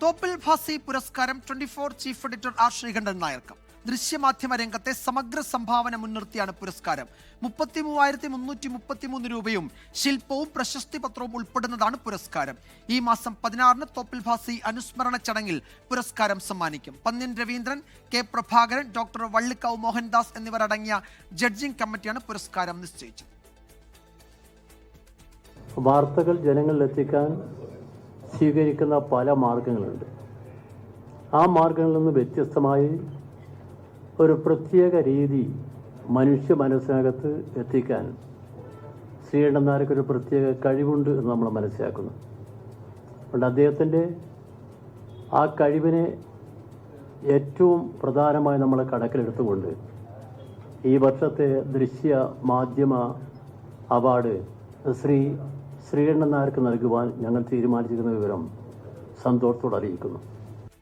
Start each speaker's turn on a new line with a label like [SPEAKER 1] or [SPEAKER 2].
[SPEAKER 1] തോപ്പിൽ ഭാസി പുരസ്കാരം 24 chief editor R Sreekandan നായർക്ക്. ദൃശ്യമാധ്യമ രംഗത്തെ സമഗ്ര സംഭാവന മുൻനിർത്തിയാണ് പുരസ്കാരം. 33,333 രൂപയും ശില്പവും പ്രശസ്തി പത്രവും ഉൾപ്പെടുന്നതാണ് പുരസ്കാരം. ഈ മാസം 16-ന് തോപ്പിൽ ഭാസി അനുസ്മരണ ചടങ്ങിൽ പുരസ്കാരം സമ്മാനിക്കും. പന്ന്യൻ രവീന്ദ്രൻ, കെ പ്രഭാകരൻ, ഡോക്ടർ വള്ളിക്കാവ് മോഹൻദാസ് എന്നിവരടങ്ങിയ ജഡ്ജിംഗ് കമ്മിറ്റിയാണ് പുരസ്കാരം നിശ്ചയിച്ചത്.
[SPEAKER 2] വാർത്തകൾ ജനങ്ങളിലെത്തിക്കാൻ സ്വീകരിക്കുന്ന പല മാർഗങ്ങളുണ്ട്. ആ മാർഗങ്ങളിൽ നിന്ന് വ്യത്യസ്തമായി ഒരു പ്രത്യേക രീതി മനുഷ്യ മനസ്സിനകത്ത് എത്തിക്കാൻ ശ്രീകണ്ഠൻ നായർക്ക് ഒരു പ്രത്യേക കഴിവുണ്ട് എന്ന് നമ്മൾ മനസ്സിലാക്കുന്നു. അതുകൊണ്ട് അദ്ദേഹത്തിൻ്റെ ആ കഴിവിനെ ഏറ്റവും പ്രധാനമായി നമ്മൾ കണക്കിലെടുത്തുകൊണ്ട് ഈ വർഷത്തെ ദൃശ്യ മാധ്യമ അവാർഡ് ശ്രീകണ്ഠൻ നായർക്ക് നൽകുവാൻ ഞങ്ങൾ തീരുമാനിച്ചിരിക്കുന്ന വിവരം സന്തോഷത്തോടെ അറിയിക്കുന്നു.